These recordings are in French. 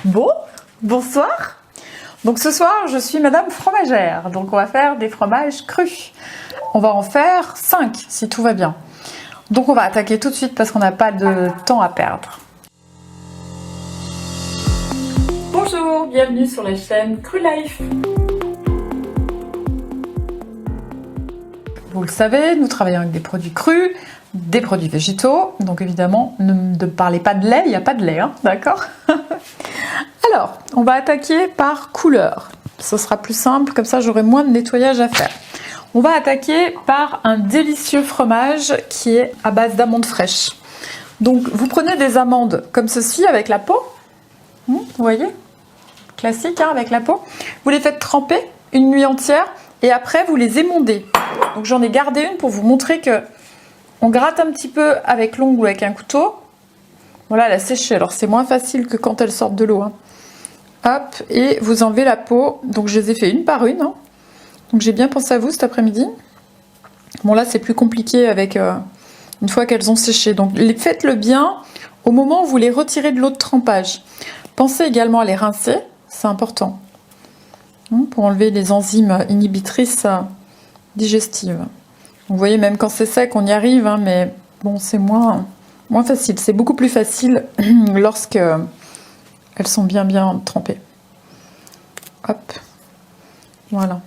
Bon, bonsoir. Donc ce soir, je suis Madame Fromagère. Donc on va faire des fromages crus. On va en faire 5 si tout va bien. Donc on va attaquer tout de suite parce qu'on n'a pas de temps à perdre. Bonjour, bienvenue sur la chaîne Cru Life. Vous le savez, nous travaillons avec des produits crus, des produits végétaux. Donc évidemment, ne parlez pas de lait, il n'y a pas de lait, hein, d'accord? Alors, on va attaquer par couleur. Ce sera plus simple, comme ça j'aurai moins de nettoyage à faire. On va attaquer par un délicieux fromage qui est à base d'amandes fraîches. Donc vous prenez des amandes comme ceci avec la peau. Vous voyez? Classique, hein, avec la peau. Vous les faites tremper une nuit entière et après vous les émondez. Donc j'en ai gardé une pour vous montrer que on gratte un petit peu avec l'ongle ou avec un couteau. Voilà, elle a séché. Alors c'est moins facile que quand elles sortent de l'eau. Hein. Hop, et vous enlevez la peau. Donc je les ai fait une par une. Hein. Donc j'ai bien pensé à vous cet après-midi. Bon là c'est plus compliqué avec une fois qu'elles ont séché. Donc faites-le bien au moment où vous les retirez de l'eau de trempage. Pensez également à les rincer, c'est important. Pour enlever les enzymes inhibitrices digestives. Donc, vous voyez, même quand c'est sec, on y arrive, hein, mais bon, c'est moins facile. C'est beaucoup plus facile lorsque elles sont bien trempées. Hop, voilà.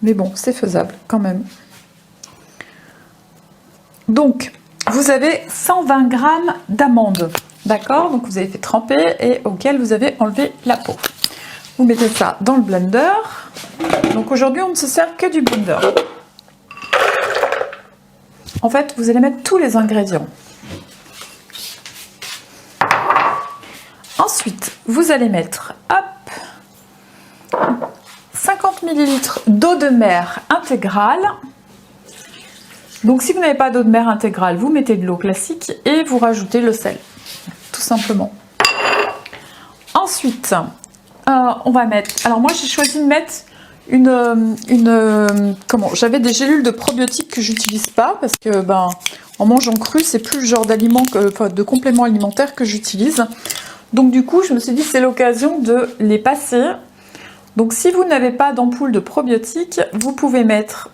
Mais bon, c'est faisable quand même. Donc, vous avez 120 g d'amandes, d'accord? Donc, vous avez fait tremper et auquel vous avez enlevé la peau. Vous mettez ça dans le blender. Donc, aujourd'hui, on ne se sert que du blender. En fait, vous allez mettre tous les ingrédients. Ensuite, vous allez mettre, hop, 50 ml d'eau de mer intégrale. Donc si vous n'avez pas d'eau de mer intégrale, vous mettez de l'eau classique et vous rajoutez le sel, tout simplement. Ensuite, on va mettre... Alors moi j'ai choisi de mettre j'avais des gélules de probiotiques que j'utilise pas parce que en mangeant cru, c'est plus le genre d'aliment de complément alimentaire que j'utilise. Donc du coup, je me suis dit c'est l'occasion de les passer. Donc si vous n'avez pas d'ampoule de probiotiques, vous pouvez mettre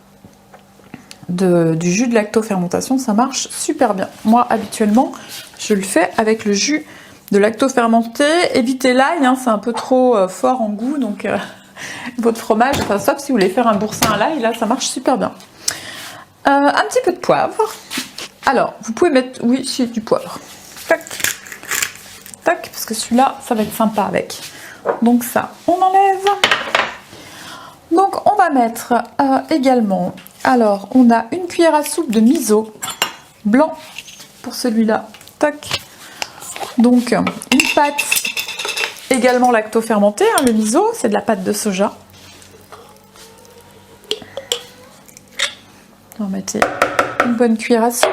du jus de lactofermentation, ça marche super bien. Moi habituellement, je le fais avec le jus de lactofermenté. Évitez l'ail, hein, c'est un peu trop fort en goût, donc votre fromage, enfin sauf si vous voulez faire un boursin à l'ail, là ça marche super bien. Un petit peu de poivre. Alors, vous pouvez mettre, oui, c'est du poivre. Tac, tac, parce que celui-là, ça va être sympa avec. Donc ça, on enlève. Donc on va mettre également, alors on a une cuillère à soupe de miso blanc pour celui-là. Tac. Donc une pâte également lactofermentée, hein, le miso, c'est de la pâte de soja. On va mettre une bonne cuillère à soupe.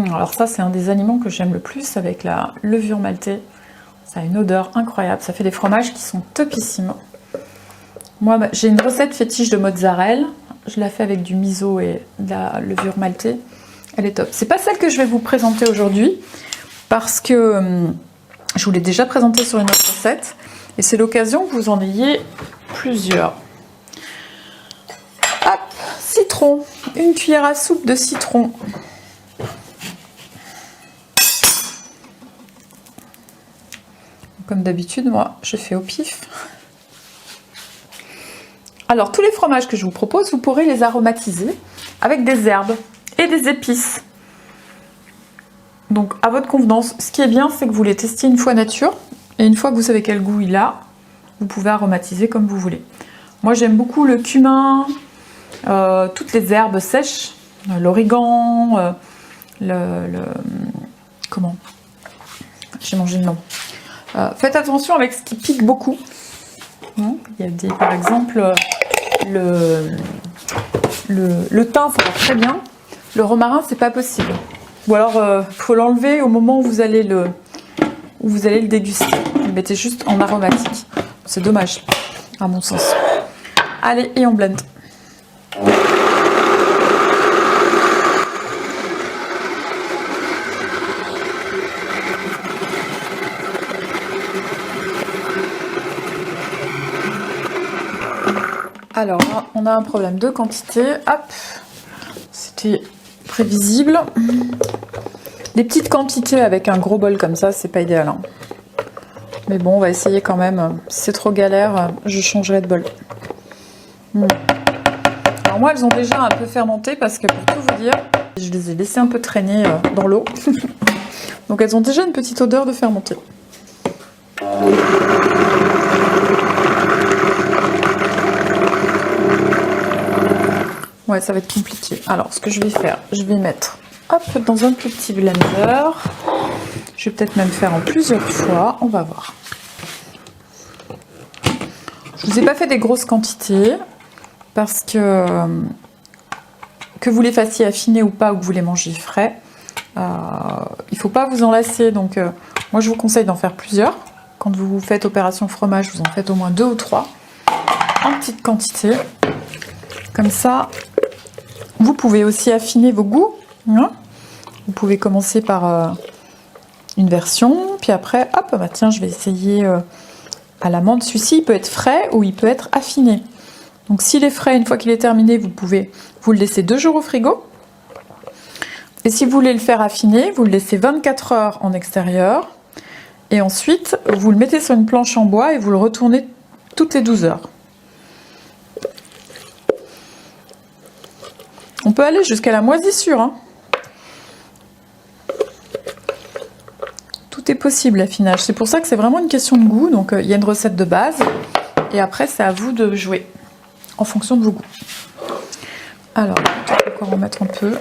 Alors ça, c'est un des aliments que j'aime le plus avec la levure maltée. Ça a une odeur incroyable. Ça fait des fromages qui sont topissimes. Moi, j'ai une recette fétiche de mozzarella. Je la fais avec du miso et de la levure maltée. Elle est top. C'est pas celle que je vais vous présenter aujourd'hui parce que je vous l'ai déjà présentée sur une autre recette. Et c'est l'occasion que vous en ayez plusieurs. Hop, citron. Une cuillère à soupe de citron. Comme d'habitude, moi, je fais au pif. Alors, tous les fromages que je vous propose, vous pourrez les aromatiser avec des herbes et des épices. Donc, à votre convenance. Ce qui est bien, c'est que vous les testiez une fois nature. Et une fois que vous savez quel goût il a, vous pouvez aromatiser comme vous voulez. Moi, j'aime beaucoup le cumin, toutes les herbes sèches, l'origan, comment? J'ai mangé le nom. Faites attention avec ce qui pique beaucoup. Il y a par exemple le thym, ça va très bien. Le romarin, c'est pas possible. Ou alors, faut l'enlever au moment où vous allez le déguster. Vous le mettez juste en aromatique. C'est dommage, à mon sens. Allez, et on blende. Alors là, on a un problème de quantité. Hop, c'était prévisible. Les petites quantités avec un gros bol comme ça, c'est pas idéal. Hein. Mais bon, on va essayer quand même. Si c'est trop galère, je changerai de bol. Alors moi, elles ont déjà un peu fermenté parce que pour tout vous dire, je les ai laissées un peu traîner dans l'eau. Donc elles ont déjà une petite odeur de fermenté. Ouais, ça va être compliqué. Alors, ce que je vais faire, je vais mettre hop, dans un plus petit blender. Je vais peut-être même faire en plusieurs fois. On va voir. Je vous ai pas fait des grosses quantités parce que vous les fassiez affiner ou pas, ou que vous les mangez frais, il faut pas vous en lasser. Donc, moi, je vous conseille d'en faire plusieurs. Quand vous faites opération fromage, vous en faites au moins 2 ou 3 en petite quantité. Comme ça, vous pouvez aussi affiner vos goûts. Hein, vous pouvez commencer par une version, puis après, hop, bah tiens, je vais essayer à l'amande. Celui-ci, il peut être frais ou il peut être affiné. Donc s'il est frais, une fois qu'il est terminé, vous pouvez vous le laisser 2 jours au frigo. Et si vous voulez le faire affiner, vous le laissez 24 heures en extérieur. Et ensuite, vous le mettez sur une planche en bois et vous le retournez toutes les 12 heures. On peut aller jusqu'à la moisissure. Hein. Tout est possible, l'affinage. C'est pour ça que c'est vraiment une question de goût. Donc, il y a une recette de base. Et après, c'est à vous de jouer en fonction de vos goûts. Alors, on va encore en mettre un peu.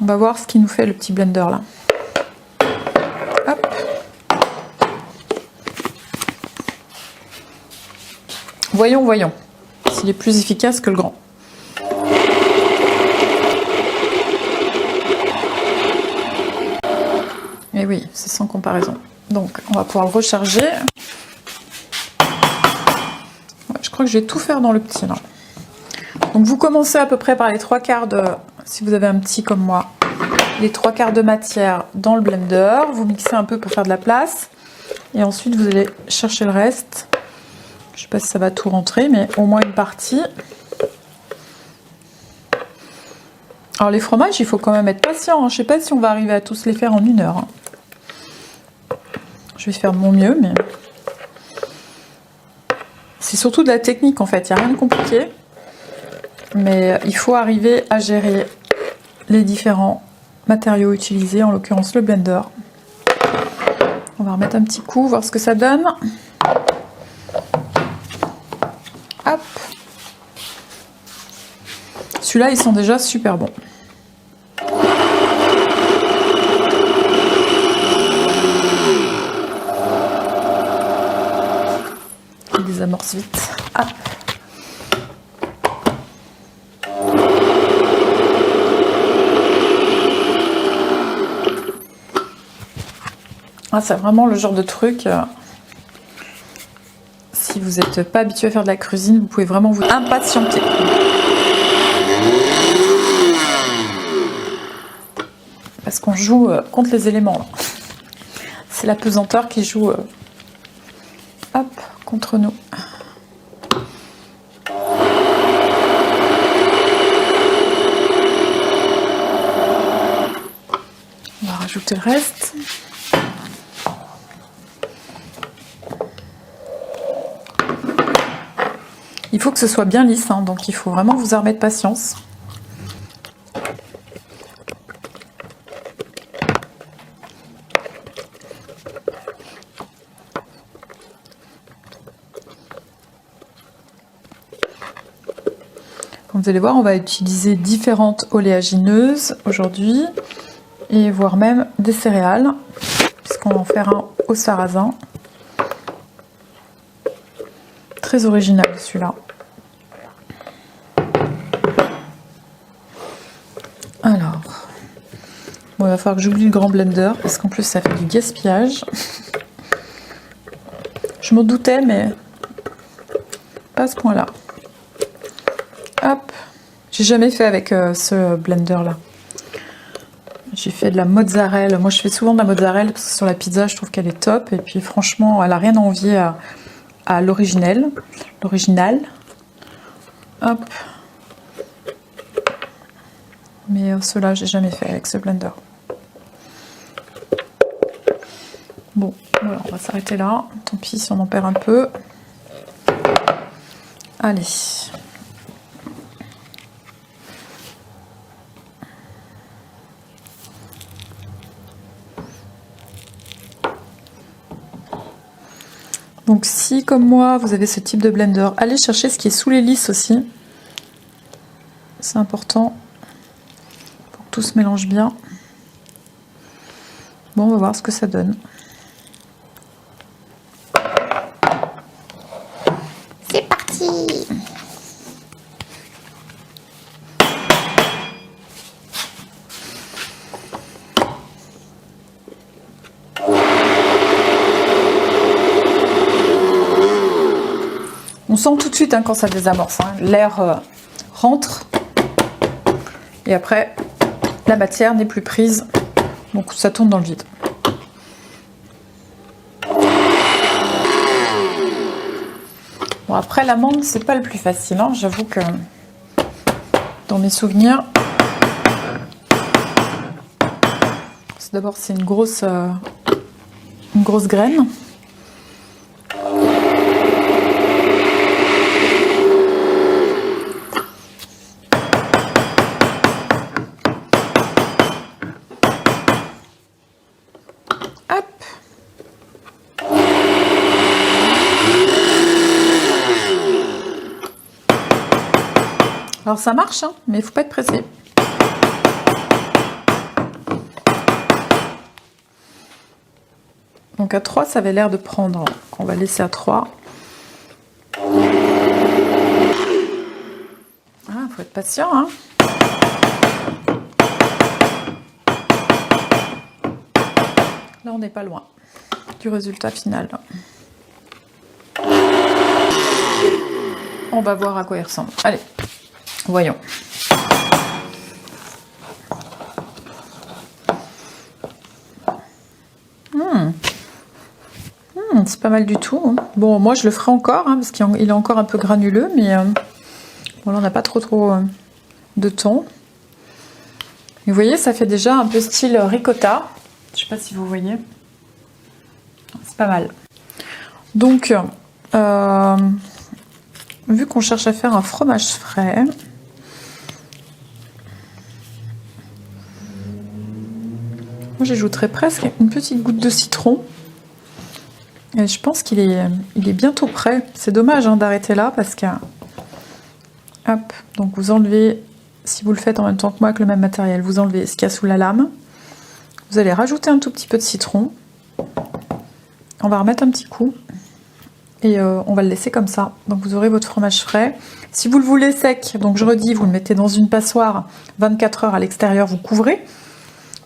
On va voir ce qui nous fait le petit blender là. Hop. Voyons, voyons. S'il est plus efficace que le grand. Et oui, c'est sans comparaison. Donc, on va pouvoir le recharger. Ouais, je crois que je vais tout faire dans le petit là. Donc, vous commencez à peu près par les 3/4 de, si vous avez un petit comme moi, les 3/4 de matière dans le blender. Vous mixez un peu pour faire de la place. Et ensuite, vous allez chercher le reste. Je ne sais pas si ça va tout rentrer, mais au moins une partie. Alors, les fromages, il faut quand même être patient. Hein. Je ne sais pas si on va arriver à tous les faire en 1 heure. Hein. Je vais faire de mon mieux, mais c'est surtout de la technique en fait. Il n'y a rien de compliqué. Mais il faut arriver à gérer les différents matériaux utilisés, en l'occurrence le blender. On va remettre un petit coup, voir ce que ça donne. Hop. Celui-là, ils sont déjà super bons. Il désamorce vite. Hop. Ah, c'est vraiment le genre de truc. Si vous n'êtes pas habitué à faire de la cuisine, vous pouvez vraiment vous impatienter. Parce qu'on joue contre les éléments. C'est la pesanteur qui joue hop, contre nous. On va rajouter le reste. Il faut que ce soit bien lisse, hein, donc il faut vraiment vous armer de patience. Comme vous allez voir, on va utiliser différentes oléagineuses aujourd'hui, et voire même des céréales, puisqu'on va en faire un au sarrasin. Très original celui-là. Alors, bon, il va falloir que j'oublie le grand blender, parce qu'en plus ça fait du gaspillage. Je m'en doutais, mais pas à ce point-là. Hop, j'ai jamais fait avec ce blender là. J'ai fait de la mozzarella. Moi je fais souvent de la mozzarella parce que sur la pizza je trouve qu'elle est top. Et puis franchement elle a rien à envier à l'original. Hop. Mais cela, j'ai jamais fait avec ce blender. Bon, voilà, on va s'arrêter là. Tant pis si on en perd un peu. Allez. Donc si, comme moi, vous avez ce type de blender, allez chercher ce qui est sous les lisses aussi. C'est important pour que tout se mélange bien. Bon, on va voir ce que ça donne. C'est parti! On sent tout de suite hein, quand ça désamorce. Hein. L'air rentre et après la matière n'est plus prise. Donc ça tourne dans le vide. Bon, après l'amande, c'est pas le plus facile. Hein. J'avoue que dans mes souvenirs, d'abord c'est une grosse graine. Alors ça marche, hein, mais il ne faut pas être pressé. Donc à 3, ça avait l'air de prendre. On va laisser à 3. Ah, il faut être patient, hein. Là, on n'est pas loin du résultat final. On va voir à quoi il ressemble. Allez. Voyons. C'est pas mal du tout. Hein. Bon, moi je le ferai encore, hein, parce qu'il est encore un peu granuleux, mais bon, là, on n'a pas trop de temps. Et vous voyez, ça fait déjà un peu style ricotta. Je sais pas si vous voyez. C'est pas mal. Donc, vu qu'on cherche à faire un fromage frais, moi j'ajouterais presque une petite goutte de citron. Et je pense qu'il est bientôt prêt. C'est dommage hein, d'arrêter là parce que... Hop, donc vous enlevez, si vous le faites en même temps que moi avec le même matériel, vous enlevez ce qu'il y a sous la lame. Vous allez rajouter un tout petit peu de citron. On va remettre un petit coup. Et on va le laisser comme ça. Donc vous aurez votre fromage frais. Si vous le voulez sec, donc je redis, vous le mettez dans une passoire 24 heures à l'extérieur, vous couvrez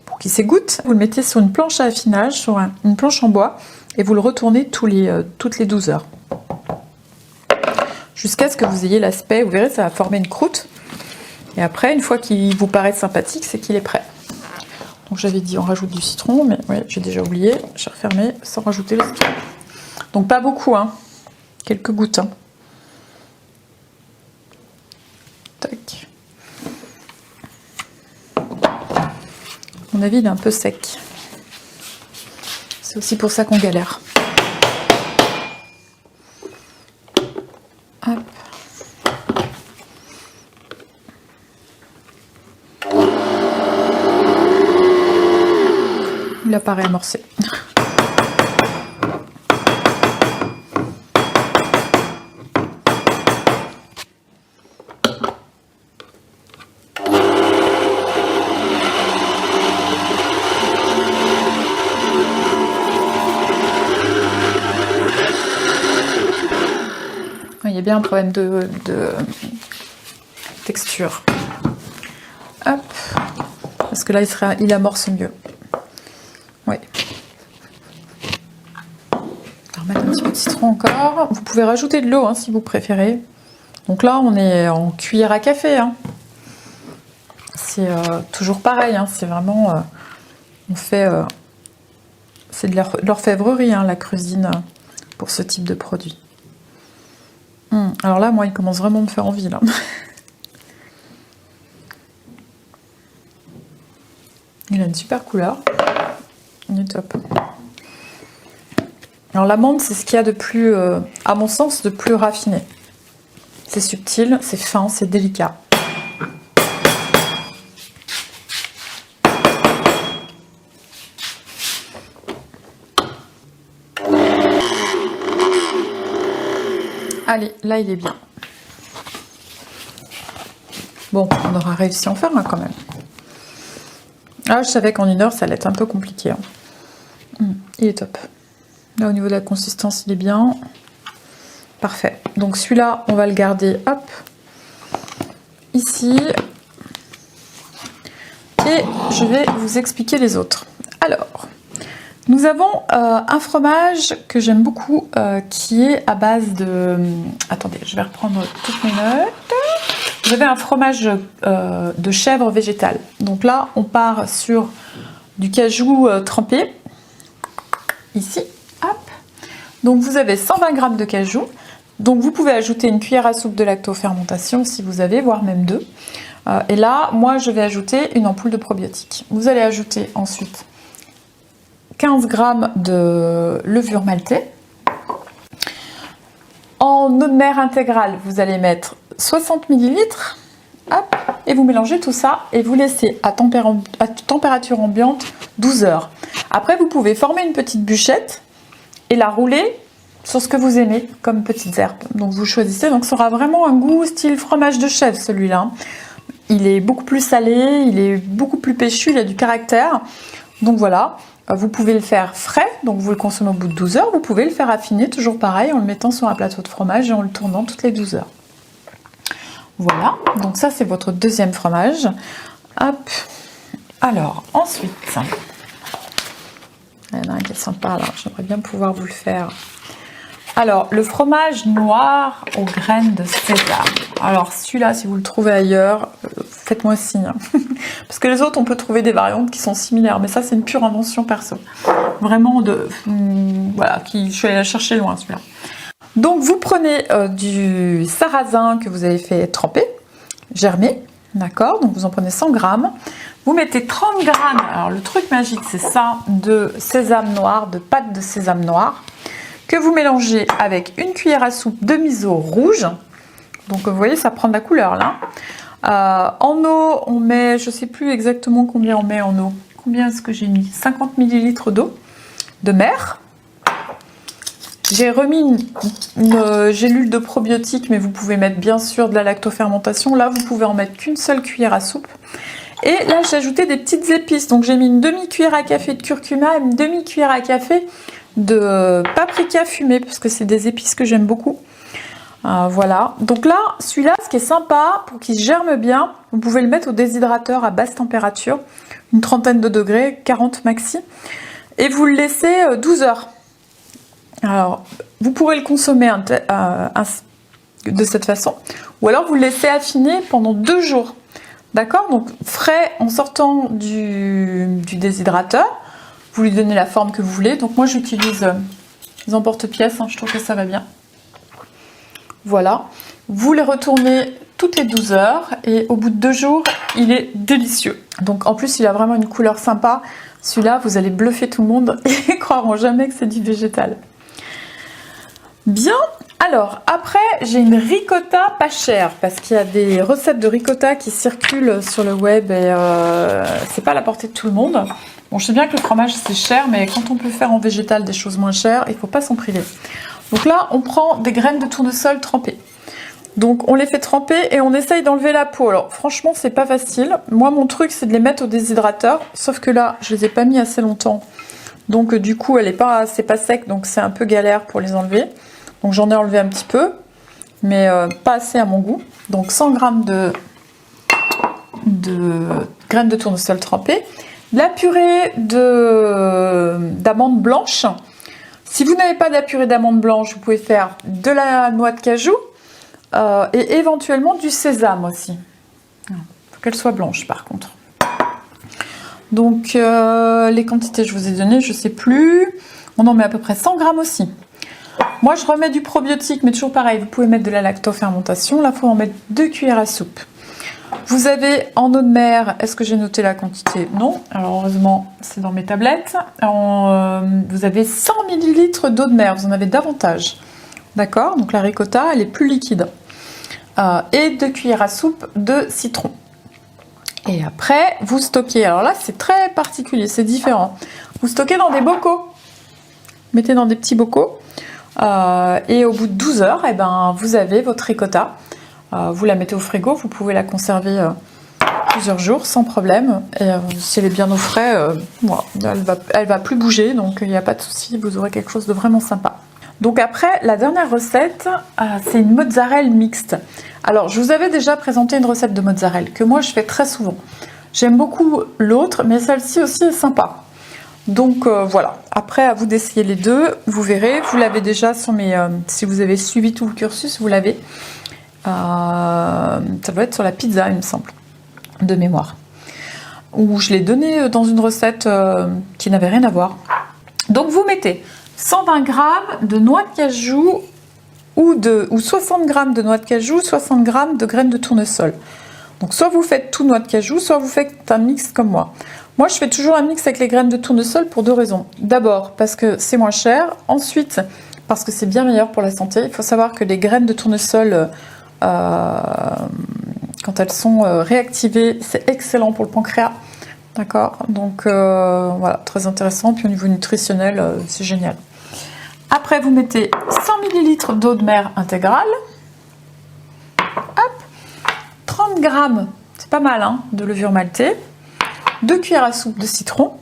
pour qu'il s'égoutte. Vous le mettez sur une planche à affinage, sur une planche en bois, et vous le retournez toutes les 12 heures. Jusqu'à ce que vous ayez l'aspect, vous verrez, ça va former une croûte. Et après, une fois qu'il vous paraît sympathique, c'est qu'il est prêt. Donc j'avais dit on rajoute du citron, mais oui, j'ai déjà oublié, j'ai refermé sans rajouter le citron. Donc pas beaucoup, hein. Quelques gouttes. Hein. Tac. À mon avis, il est un peu sec. C'est aussi pour ça qu'on galère. Hop. Il apparaît amorcé. Il y a bien un problème de texture. Hop. Parce que là, il amorce mieux. Ouais. On va remettre un petit peu de citron encore. Vous pouvez rajouter de l'eau hein, si vous préférez. Donc là, on est en cuillère à café. Hein. C'est toujours pareil. Hein. C'est vraiment... on fait... c'est de l'orfèvrerie, hein, la cuisine, pour ce type de produit. Alors là, moi, il commence vraiment à me faire envie, là. Il a une super couleur. Il est top. Alors l'amande, c'est ce qu'il y a de plus, à mon sens, de plus raffiné. C'est subtil, c'est fin, c'est délicat. Allez, là il est bien. Bon, on aura réussi à en faire un quand même. Ah, je savais qu'en 1 heure, ça allait être un peu compliqué. Hein. Il est top. Là, au niveau de la consistance, il est bien. Parfait. Donc celui-là, on va le garder, hop, ici. Et je vais vous expliquer les autres. Alors, nous avons un fromage que j'aime beaucoup, qui est à base de... Attendez, je vais reprendre toutes mes notes. Vous avez un fromage de chèvre végétal. Donc là, on part sur du cajou trempé. Ici, hop. Donc vous avez 120 g de cajou. Donc vous pouvez ajouter une cuillère à soupe de lactofermentation si vous avez, voire même 2. Et là, moi, je vais ajouter une ampoule de probiotiques. Vous allez ajouter ensuite 15 g de levure maltée. En eau de mer intégrale, vous allez mettre 60 ml. Hop, et vous mélangez tout ça et vous laissez à température ambiante 12 heures. Après, vous pouvez former une petite bûchette et la rouler sur ce que vous aimez comme petites herbes. Donc vous choisissez, donc ça aura vraiment un goût style fromage de chèvre celui-là. Il est beaucoup plus salé, il est beaucoup plus péchu, il a du caractère. Donc voilà, vous pouvez le faire frais, donc vous le consommez au bout de 12 heures. Vous pouvez le faire affiner, toujours pareil, en le mettant sur un plateau de fromage et en le tournant toutes les 12 heures. Voilà, donc ça c'est votre deuxième fromage. Hop. Alors, ensuite, il y en a un qui est sympa là, j'aimerais bien pouvoir vous le faire. Alors, le fromage noir aux graines de sésame. Alors, celui-là, si vous le trouvez ailleurs, faites-moi signe. Parce que les autres, on peut trouver des variantes qui sont similaires. Mais ça, c'est une pure invention perso. Vraiment, voilà, je suis allée la chercher loin, celui-là. Donc, vous prenez du sarrasin que vous avez fait tremper, germer, d'accord? Donc, vous en prenez 100 g. Vous mettez 30 g, alors le truc magique, c'est ça, de sésame noir, de pâte de sésame noir, que vous mélangez avec une cuillère à soupe de miso rouge. Donc vous voyez, ça prend de la couleur là. En eau, on met, je ne sais plus exactement combien on met en eau. Combien est-ce que j'ai mis? 50 ml d'eau de mer. J'ai remis une gélule de probiotiques, mais vous pouvez mettre bien sûr de la lactofermentation. Là, vous pouvez en mettre qu'une seule cuillère à soupe. Et là, j'ai ajouté des petites épices. Donc j'ai mis une demi-cuillère à café de curcuma et une demi-cuillère à café de paprika fumé, parce que c'est des épices que j'aime beaucoup. Voilà, donc là, celui-là, ce qui est sympa, pour qu'il germe bien, vous pouvez le mettre au déshydrateur à basse température, une trentaine de degrés, 40 maxi, et vous le laissez 12 heures. Alors, vous pourrez le consommer de cette façon, ou alors vous le laissez affiner pendant 2 jours. D'accord? Donc frais en sortant du déshydrateur. Vous lui donnez la forme que vous voulez. Donc moi j'utilise les emporte-pièces, je trouve que ça va bien. Voilà. Vous les retournez toutes les 12 heures et au bout de 2 jours, il est délicieux. Donc en plus, il a vraiment une couleur sympa. Celui-là, vous allez bluffer tout le monde et ils croiront jamais que c'est du végétal. Bien. Alors, après, j'ai une ricotta pas chère parce qu'il y a des recettes de ricotta qui circulent sur le web et c'est pas à la portée de tout le monde. Bon, je sais bien que le fromage c'est cher, mais quand on peut faire en végétal des choses moins chères, il faut pas s'en priver. Donc là, on prend des graines de tournesol trempées. Donc on les fait tremper et on essaye d'enlever la peau. Alors franchement, c'est pas facile. Moi, mon truc, c'est de les mettre au déshydrateur. Sauf que là, je les ai pas mis assez longtemps. Donc du coup, c'est pas sec, donc c'est un peu galère pour les enlever. Donc j'en ai enlevé un petit peu, mais pas assez à mon goût. Donc 100 g de graines de tournesol trempées. La purée d'amandes blanches. Si vous n'avez pas de la purée d'amandes blanches, vous pouvez faire de la noix de cajou et éventuellement du sésame aussi. Il faut qu'elle soit blanche par contre. Donc les quantités je vous ai données, je ne sais plus. On en met à peu près 100 g aussi. Moi, je remets du probiotique, mais toujours pareil, vous pouvez mettre de la lactofermentation. Là, il faut en mettre 2 cuillères à soupe. Vous avez en eau de mer, est-ce que j'ai noté la quantité? Non. Alors, heureusement, c'est dans mes tablettes. Vous avez 100 ml d'eau de mer, vous en avez davantage. D'accord? Donc, la ricotta, elle est plus liquide. Et 2 cuillères à soupe de citron. Et après, vous stockez. Alors là, c'est très particulier, c'est différent. Vous stockez dans des bocaux. Mettez dans des petits bocaux. Et au bout de 12 heures, eh ben, vous avez votre ricotta. Vous la mettez au frigo, vous pouvez la conserver plusieurs jours sans problème. Et si elle est bien au frais, voilà, elle va plus bouger, donc il n'y a pas de souci, vous aurez quelque chose de vraiment sympa. Donc après, la dernière recette, c'est une mozzarella mixte. Alors, je vous avais déjà présenté une recette de mozzarella que moi je fais très souvent. J'aime beaucoup l'autre, mais celle-ci aussi est sympa. Donc voilà, après à vous d'essayer les deux, vous verrez, vous l'avez déjà sur mes... si vous avez suivi tout le cursus, vous l'avez. Ça doit être sur la pizza, il me semble, de mémoire. Ou je l'ai donné dans une recette qui n'avait rien à voir. Donc vous mettez 120 g de noix de cajou ou 60 g de noix de cajou, 60 g de graines de tournesol. Donc soit vous faites tout noix de cajou, soit vous faites un mix comme moi. Moi, je fais toujours un mix avec les graines de tournesol pour 2 raisons. D'abord, parce que c'est moins cher. Ensuite, parce que c'est bien meilleur pour la santé. Il faut savoir que les graines de tournesol, quand elles sont réactivées, c'est excellent pour le pancréas. D'accord? Donc, voilà, très intéressant. Puis au niveau nutritionnel, c'est génial. Après, vous mettez 100 ml d'eau de mer intégrale. Hop. 30 g, c'est pas mal, hein, de levure maltée. 2 cuillères à soupe de citron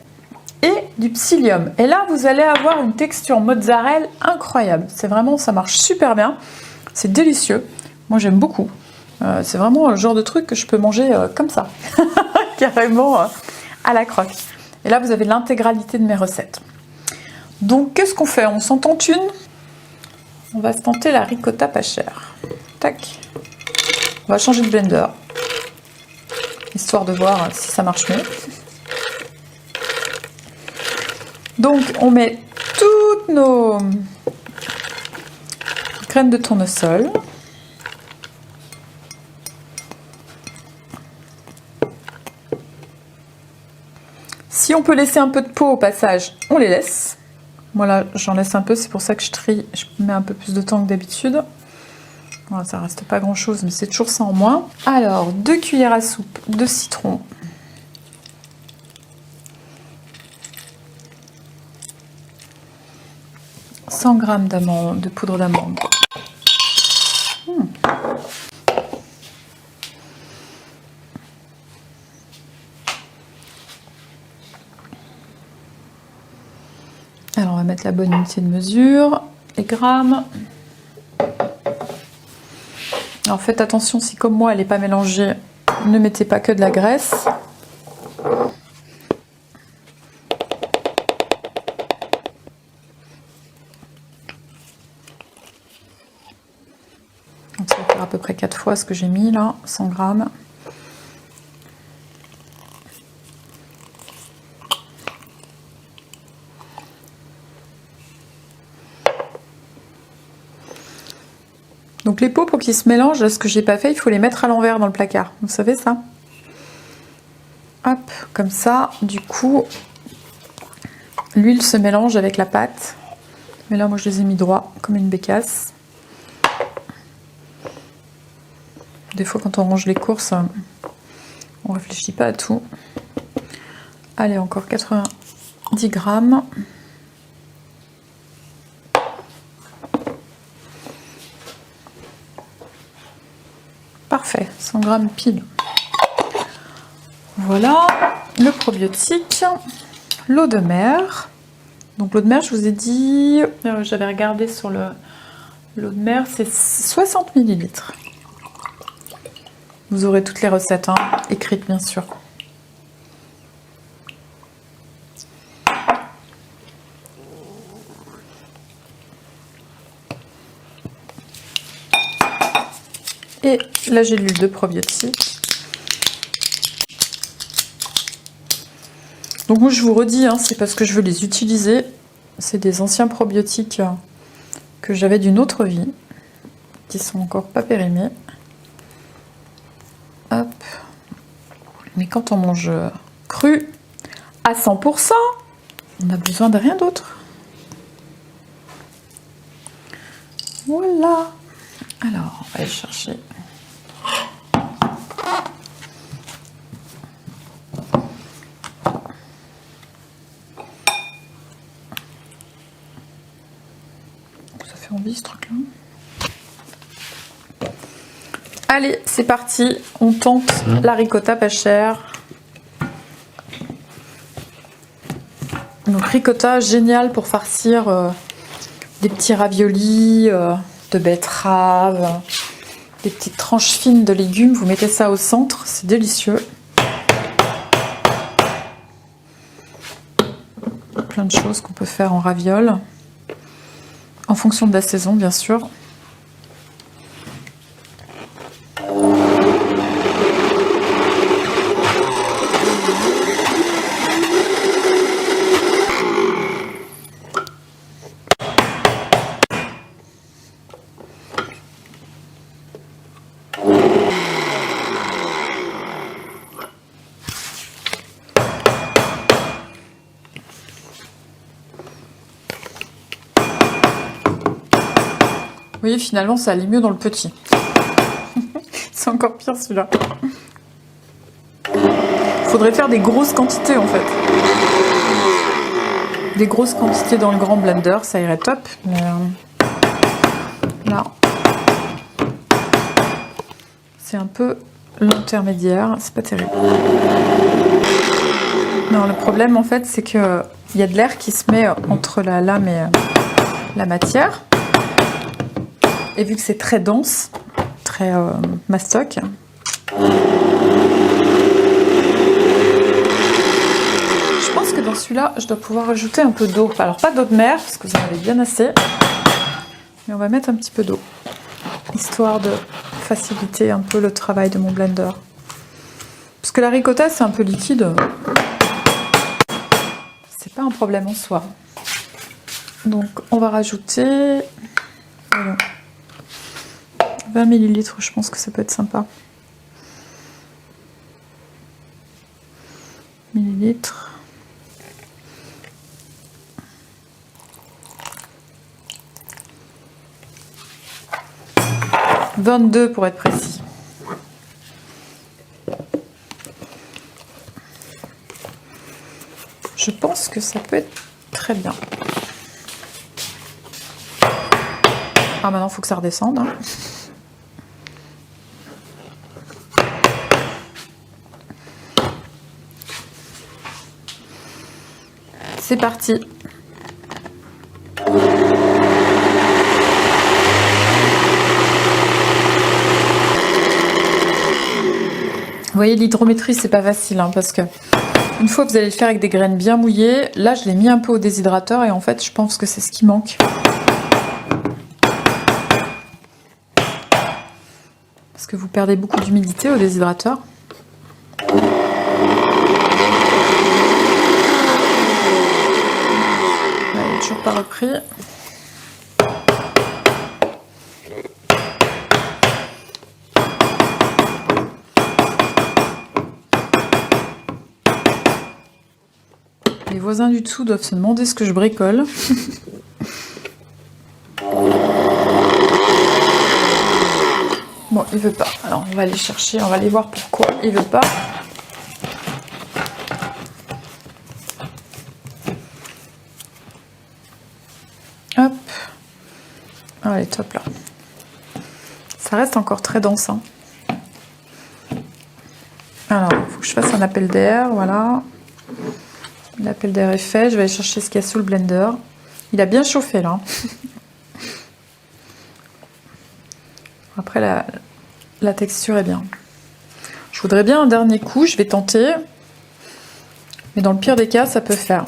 et du psyllium. Et là, vous allez avoir une texture mozzarella incroyable. C'est vraiment, ça marche super bien. C'est délicieux. Moi, j'aime beaucoup. C'est vraiment le genre de truc que je peux manger comme ça. Carrément à la croque. Et là, vous avez l'intégralité de mes recettes. Donc, qu'est-ce qu'on fait? On s'en tente une. On va se tenter la ricotta pas chère. Tac. On va changer de blender. Histoire de voir si ça marche mieux. Donc, on met toutes nos graines de tournesol. Si on peut laisser un peu de peau au passage, on les laisse. Voilà, j'en laisse un peu, c'est pour ça que je trie. Je mets un peu plus de temps que d'habitude. Voilà, ça reste pas grand chose, mais c'est toujours ça en moins. Alors, 2 cuillères à soupe de citron. « 100 g de poudre d'amande. Alors, on va mettre la bonne unité de mesure, les grammes. Alors faites attention, si comme moi elle n'est pas mélangée, ne mettez pas que de la graisse. Donc ça va faire à peu près 4 fois ce que j'ai mis là, 100 grammes. Donc les pots, pour qu'ils se mélangent, ce que j'ai pas fait, il faut les mettre à l'envers dans le placard. Vous savez ça? Hop, comme ça, du coup, l'huile se mélange avec la pâte. Mais là, moi, je les ai mis droit, comme une bécasse. Des fois, quand on range les courses, on réfléchit pas à tout. Allez, encore 90 grammes. Parfait, 100 grammes pile. Voilà, le probiotique, l'eau de mer. Donc l'eau de mer, je vous ai dit, j'avais regardé sur l'eau de mer, c'est 60 ml. Vous aurez toutes les recettes, hein, écrites bien sûr. Et la gélule de probiotique. Donc moi je vous redis, hein, c'est parce que je veux les utiliser. C'est des anciens probiotiques que j'avais d'une autre vie, qui sont encore pas périmés. Hop. Mais quand on mange cru à 100%, on n'a besoin de rien d'autre. Voilà. Alors, on va aller chercher. Ça fait envie ce truc-là. Allez, c'est parti. On tente la ricotta pas chère. Donc ricotta, génial pour farcir des petits raviolis, de betteraves, des petites tranches fines de légumes. Vous mettez ça au centre, c'est délicieux. Plein de choses qu'on peut faire en ravioles, en fonction de la saison bien sûr. Vous voyez, finalement, ça allait mieux dans le petit. C'est encore pire celui-là. Faudrait faire des grosses quantités en fait. Des grosses quantités dans le grand blender, ça irait top. Mais là, c'est un peu l'intermédiaire, c'est pas terrible. Non, le problème en fait, c'est que il y a de l'air qui se met entre la lame et la matière. Et vu que c'est très dense, très mastoc, je pense que dans celui-là, je dois pouvoir ajouter un peu d'eau. Alors pas d'eau de mer, parce que vous en avez bien assez, mais on va mettre un petit peu d'eau, histoire de faciliter un peu le travail de mon blender. Parce que la ricotta, c'est un peu liquide, c'est pas un problème en soi. Donc on va rajouter... Voilà. 20 ml, je pense que ça peut être sympa. Millilitres. « 22 pour être précis. Je pense que ça peut être très bien. Ah, maintenant, il faut que ça redescende. Hein. C'est parti. Vous voyez, l'hydrométrie, c'est pas facile, hein, parce que une fois que vous allez le faire avec des graines bien mouillées, là, je l'ai mis un peu au déshydrateur et en fait, je pense que c'est ce qui manque. Parce que vous perdez beaucoup d'humidité au déshydrateur. Toujours pas repris. Les voisins du dessous doivent se demander ce que je bricole. Bon, il veut pas. Alors on va aller chercher, on va aller voir pourquoi il veut pas. Hop. Allez, top là. Ça reste encore très dense. Hein. Alors, il faut que je fasse un appel d'air, voilà. L'appel d'air est fait. Je vais aller chercher ce qu'il y a sous le blender. Il a bien chauffé là. Après, la texture est bien. Je voudrais bien un dernier coup. Je vais tenter. Mais dans le pire des cas, ça peut faire.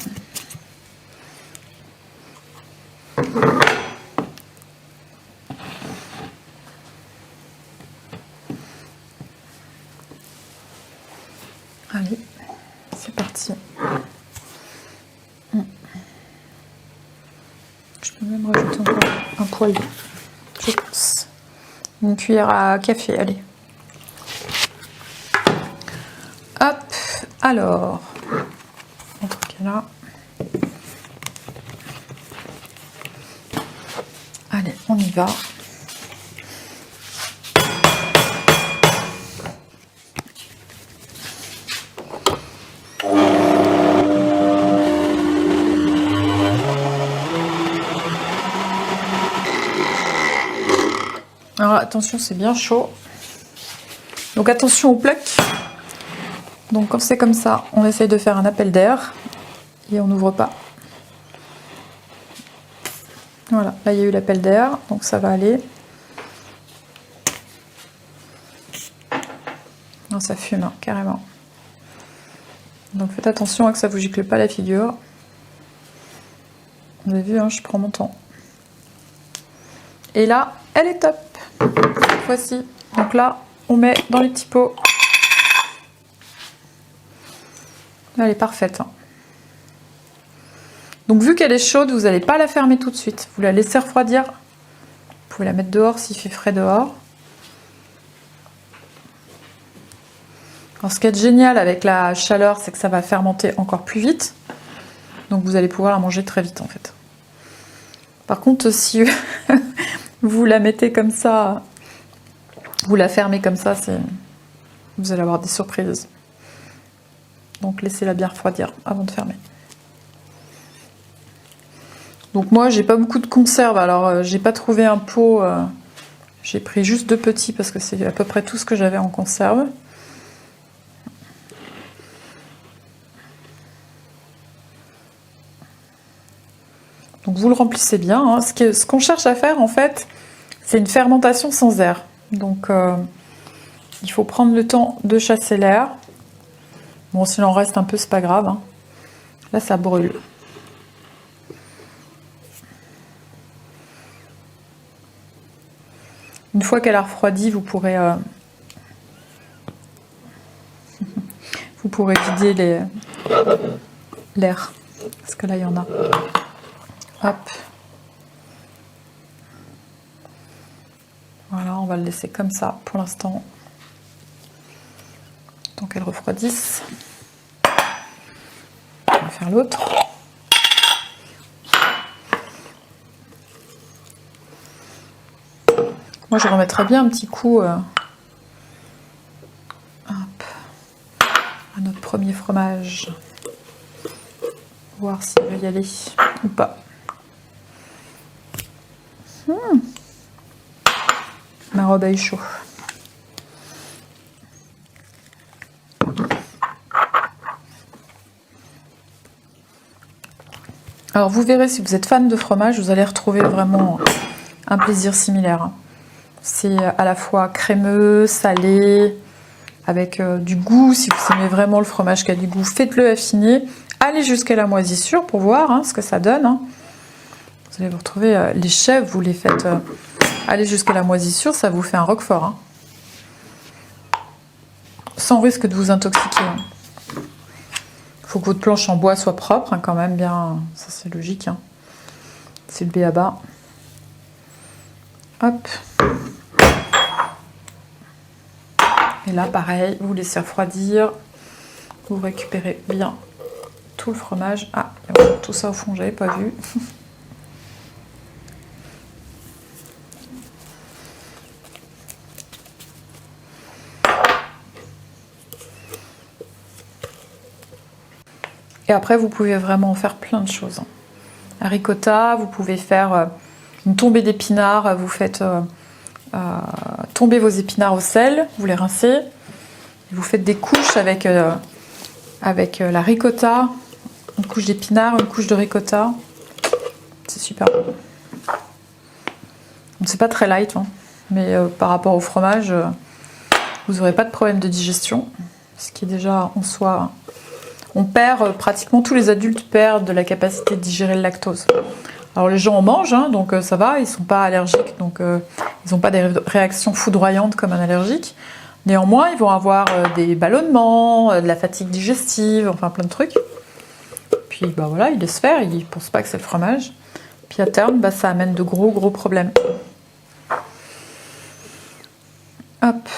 Allez, c'est parti. Je peux même rajouter encore un poêle d'eau. Je pense. Une cuillère à café, allez. Hop, alors. On truc est là. Allez, on y va. Alors attention, c'est bien chaud. Donc attention au plaque. Donc quand c'est comme ça, on essaye de faire un appel d'air et on n'ouvre pas. Voilà, là il y a eu l'appel d'air, donc ça va aller. Non, ça fume, hein, carrément. Donc faites attention à que ça vous gicle pas la figure. Vous avez vu, hein, je prends mon temps. Et là, elle est top. Cette fois-ci. Donc là, on met dans les petits pots. Là, elle est parfaite. Hein. Donc vu qu'elle est chaude, vous n'allez pas la fermer tout de suite. Vous la laissez refroidir. Vous pouvez la mettre dehors s'il fait frais dehors. Alors, ce qui est génial avec la chaleur, c'est que ça va fermenter encore plus vite. Donc vous allez pouvoir la manger très vite en fait. Par contre, si vous la mettez comme ça, vous la fermez comme ça, vous allez avoir des surprises. Donc laissez-la bien refroidir avant de fermer. Donc moi, j'ai pas beaucoup de conserve, alors j'ai pas trouvé un pot. J'ai pris juste 2 petits parce que c'est à peu près tout ce que j'avais en conserve. Donc vous le remplissez bien. Hein. Ce qu'on cherche à faire en fait, c'est une fermentation sans air. Donc il faut prendre le temps de chasser l'air. Bon, s'il en reste un peu, c'est pas grave. Hein. Là, ça brûle. Une fois qu'elle a refroidi, vous pourrez vider l'air. Parce que là, il y en a. Hop. Voilà, on va le laisser comme ça pour l'instant. Donc elle refroidisse. On va faire l'autre. Moi je remettrais bien un petit coup hop, à notre premier fromage. Voir s'il va y aller ou pas. Ma robe est chaud. Alors vous verrez, si vous êtes fan de fromage, vous allez retrouver vraiment un plaisir similaire. C'est à la fois crémeux, salé, avec du goût. Si vous aimez vraiment le fromage qui a du goût, faites-le affiner. Allez jusqu'à la moisissure pour voir ce que ça donne. Vous allez vous retrouver les chèvres, vous les faites aller jusqu'à la moisissure, ça vous fait un roquefort. Sans risque de vous intoxiquer. Il faut que votre planche en bois soit propre, quand même, bien. Ça, c'est logique. C'est le b.a.-ba. Hop. Et là, pareil, vous laissez refroidir. Vous récupérez bien tout le fromage. Ah, tout ça au fond, j'avais pas vu. Et après, vous pouvez vraiment en faire plein de choses. Un ricotta, vous pouvez faire une tombée d'épinards. Vous faites tomber vos épinards au sel, vous les rincez. Vous faites des couches avec la ricotta. Une couche d'épinards, une couche de ricotta. C'est super bon. C'est pas très light, mais par rapport au fromage, vous n'aurez pas de problème de digestion. Ce qui est déjà en soi... On perd, pratiquement tous les adultes perdent de la capacité de digérer le lactose. Alors les gens en mangent, donc ça va, ils sont pas allergiques, donc ils n'ont pas des réactions foudroyantes comme un allergique. Néanmoins, ils vont avoir des ballonnements, de la fatigue digestive, enfin plein de trucs. Puis voilà, ils laissent faire, ils pensent pas que c'est le fromage. Puis à terme, bah, ça amène de gros problèmes. Hop.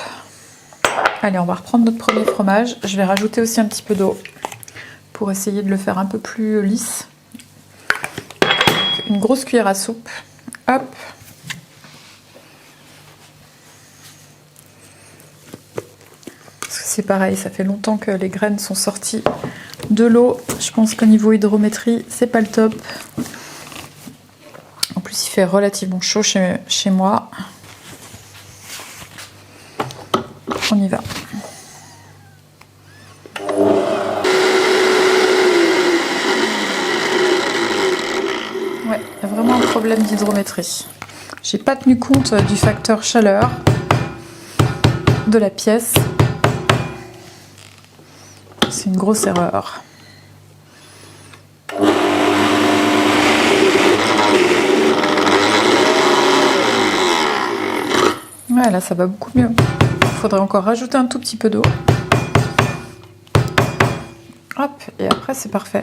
Allez, on va reprendre notre premier fromage. Je vais rajouter aussi un petit peu d'eau pour essayer de le faire un peu plus lisse. Une grosse cuillère à soupe. Hop. Parce que c'est pareil, ça fait longtemps que les graines sont sorties de l'eau. Je pense qu'au niveau hydrométrie, c'est pas le top. En plus, il fait relativement chaud chez moi. On y va. Ouais, il y a vraiment un problème d'hydrométrie. J'ai pas tenu compte du facteur chaleur de la pièce. C'est une grosse erreur. Ouais, là ça va beaucoup mieux. Il faudrait encore rajouter un tout petit peu d'eau. Hop, et après c'est parfait.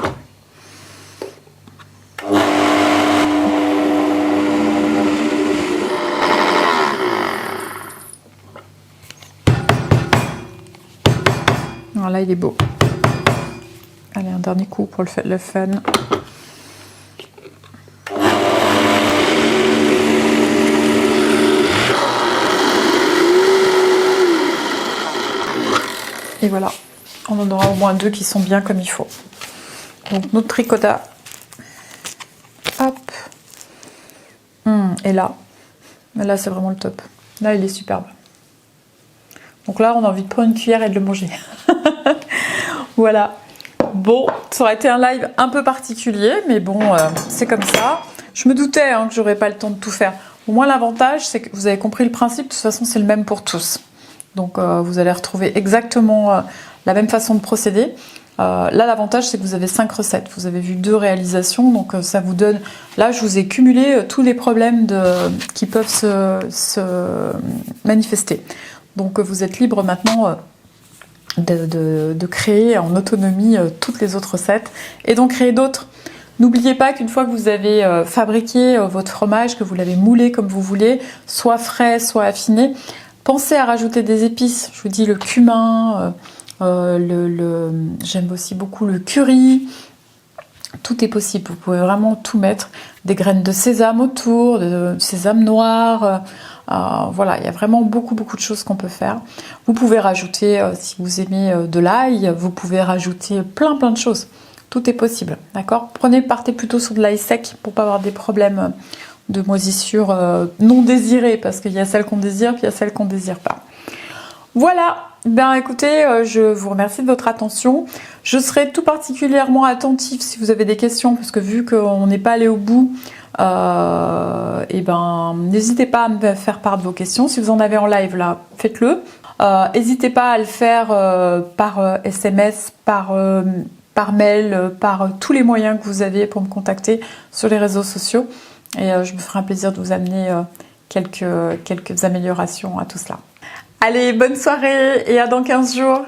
Alors là il est beau. Allez, un dernier coup pour le fun. Et voilà, on en aura au moins 2 qui sont bien comme il faut. Donc notre tricotta. Hop. Et là c'est vraiment le top. Là il est superbe. Donc là on a envie de prendre une cuillère et de le manger. Voilà. Bon, ça aurait été un live un peu particulier, mais bon, c'est comme ça. Je me doutais que j'aurais pas le temps de tout faire. Au moins l'avantage, c'est que vous avez compris le principe. De toute façon, c'est le même pour tous. Donc vous allez retrouver exactement la même façon de procéder. Là, l'avantage, c'est que vous avez 5 recettes. Vous avez vu 2 réalisations, donc ça vous donne... Là, je vous ai cumulé tous les problèmes qui peuvent se manifester. Donc vous êtes libre maintenant de créer en autonomie toutes les autres recettes et d'en créer d'autres. N'oubliez pas qu'une fois que vous avez fabriqué votre fromage, que vous l'avez moulé comme vous voulez, soit frais, soit affiné, pensez à rajouter des épices. Je vous dis le cumin, j'aime aussi beaucoup le curry. Tout est possible, vous pouvez vraiment tout mettre. Des graines de sésame autour, de sésame noir. Voilà, il y a vraiment beaucoup de choses qu'on peut faire. Vous pouvez rajouter, si vous aimez de l'ail, vous pouvez rajouter plein de choses. Tout est possible, d'accord ? Partez plutôt sur de l'ail sec pour pas avoir des problèmes de moisissure non désirées, parce qu'il y a celles qu'on désire, puis il y a celles qu'on désire pas. Voilà, ben écoutez, je vous remercie de votre attention. Je serai tout particulièrement attentive si vous avez des questions, parce que vu qu'on n'est pas allé au bout, et ben n'hésitez pas à me faire part de vos questions. Si vous en avez en live là, faites-le. N'hésitez pas à le faire par SMS, par mail, par tous les moyens que vous avez pour me contacter sur les réseaux sociaux. Et je me ferai un plaisir de vous amener quelques améliorations à tout cela. Allez, bonne soirée et à dans 15 jours.